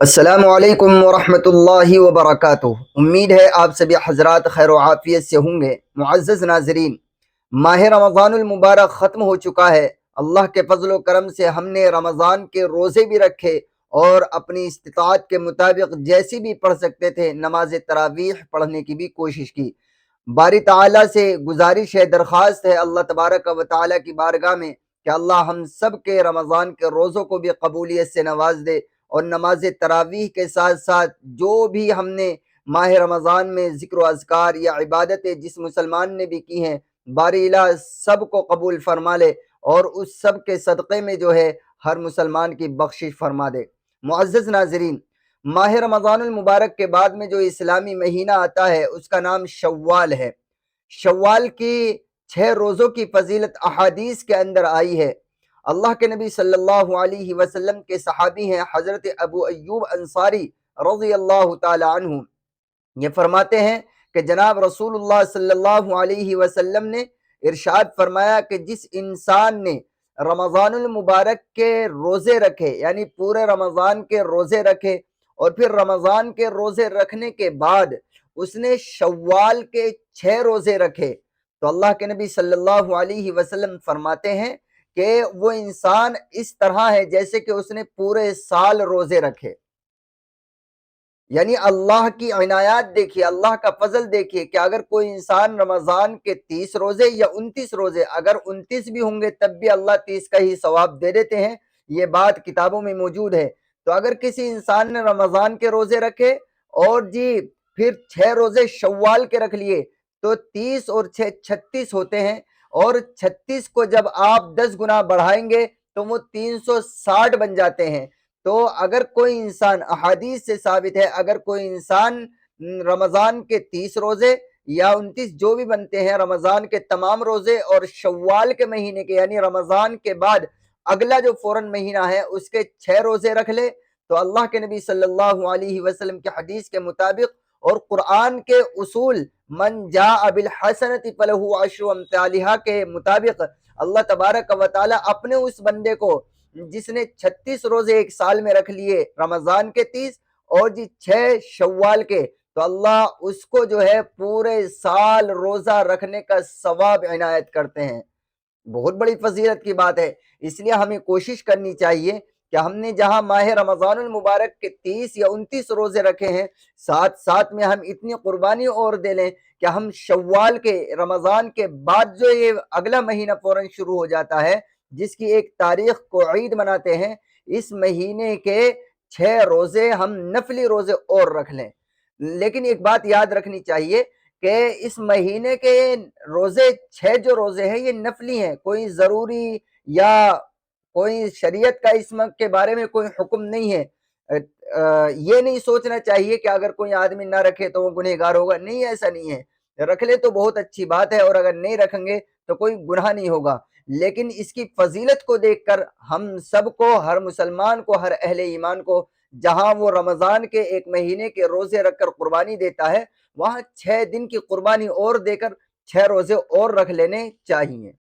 السلام علیکم ورحمۃ اللہ وبرکاتہ۔ امید ہے آپ سبھی حضرات خیر و عافیت سے ہوں گے۔ معزز ناظرین، ماہ رمضان المبارک ختم ہو چکا ہے۔ اللہ کے فضل و کرم سے ہم نے رمضان کے روزے بھی رکھے اور اپنی استطاعت کے مطابق جیسی بھی پڑھ سکتے تھے نماز تراویح پڑھنے کی بھی کوشش کی۔ باری تعالیٰ سے گزارش ہے، درخواست ہے اللہ تبارک و تعالیٰ کی بارگاہ میں کہ اللہ ہم سب کے رمضان کے روزوں کو بھی قبولیت سے نواز دے، اور نماز تراویح کے ساتھ ساتھ جو بھی ہم نے ماہ رمضان میں ذکر و اذکار یا عبادتیں جس مسلمان نے بھی کی ہیں، باری الہ سب کو قبول فرما لے اور اس سب کے صدقے میں جو ہے ہر مسلمان کی بخشش فرما دے۔ معزز ناظرین، ماہ رمضان المبارک کے بعد میں جو اسلامی مہینہ آتا ہے اس کا نام شوال ہے۔ شوال کی 6 روزوں کی فضیلت احادیث کے اندر آئی ہے۔ اللہ کے نبی صلی اللہ علیہ وسلم کے صحابی ہیں حضرت ابو ایوب انصاری رضی اللہ تعالی عنہ، یہ فرماتے ہیں کہ جناب رسول اللہ صلی اللہ علیہ وسلم نے ارشاد فرمایا کہ جس انسان نے رمضان المبارک کے روزے رکھے، یعنی پورے رمضان کے روزے رکھے، اور پھر رمضان کے روزے رکھنے کے بعد اس نے شوال کے 6 روزے رکھے، تو اللہ کے نبی صلی اللہ علیہ وسلم فرماتے ہیں کہ وہ انسان اس طرح ہے جیسے کہ اس نے پورے سال روزے رکھے۔ یعنی اللہ کی عنایات دیکھیے، اللہ کا فضل دیکھیے کہ اگر کوئی انسان رمضان کے 30 روزے یا 29 روزے، اگر 29 بھی ہوں گے تب بھی اللہ 30 کا ہی ثواب دے دیتے ہیں، یہ بات کتابوں میں موجود ہے۔ تو اگر کسی انسان نے رمضان کے روزے رکھے اور پھر 6 روزے شوال کے رکھ لیے تو 30 اور 6 36 ہوتے ہیں، اور 36 کو جب آپ 10 گنا بڑھائیں گے تو وہ 360 بن جاتے ہیں۔ تو اگر کوئی انسان، احادیث سے ثابت ہے، اگر کوئی انسان رمضان کے 30 روزے یا 29 جو بھی بنتے ہیں، رمضان کے تمام روزے اور شوال کے مہینے کے یعنی رمضان کے بعد اگلا جو فوراً مہینہ ہے اس کے 6 روزے رکھ لے، تو اللہ کے نبی صلی اللہ علیہ وسلم کی حدیث کے مطابق اور قرآن کے اصول من جاء بالحسنۃ فلہ عشر امثالھا کے مطابق اللہ تبارک و تعالی اپنے اس بندے کو جس نے 36 روزے ایک سال میں رکھ لیے، رمضان کے 30 اور 6 شوال کے، تو اللہ اس کو جو ہے پورے سال روزہ رکھنے کا ثواب عنایت کرتے ہیں۔ بہت بڑی فضیلت کی بات ہے، اس لیے ہمیں کوشش کرنی چاہیے کہ ہم نے جہاں ماہ رمضان المبارک کے 30 یا 29 روزے رکھے ہیں، ساتھ ساتھ میں ہم اتنی قربانی اور دے لیں کہ ہم شوال کے، رمضان کے بعد جو یہ اگلا مہینہ فوراً شروع ہو جاتا ہے جس کی ایک تاریخ کو عید مناتے ہیں، اس مہینے کے 6 روزے ہم نفلی روزے اور رکھ لیں۔ لیکن ایک بات یاد رکھنی چاہیے کہ اس مہینے کے روزے 6 جو روزے ہیں یہ نفلی ہیں، کوئی ضروری یا کوئی شریعت کا اس کے بارے میں کوئی حکم نہیں ہے۔ یہ نہیں سوچنا چاہیے کہ اگر کوئی آدمی نہ رکھے تو وہ گنہگار ہوگا، نہیں، ایسا نہیں ہے۔ رکھ لے تو بہت اچھی بات ہے، اور اگر نہیں رکھیں گے تو کوئی گناہ نہیں ہوگا، لیکن اس کی فضیلت کو دیکھ کر ہم سب کو، ہر مسلمان کو، ہر اہل ایمان کو، جہاں وہ رمضان کے ایک مہینے کے روزے رکھ کر قربانی دیتا ہے، وہاں 6 دن کی قربانی اور دے کر 6 روزے اور رکھ لینے چاہیے۔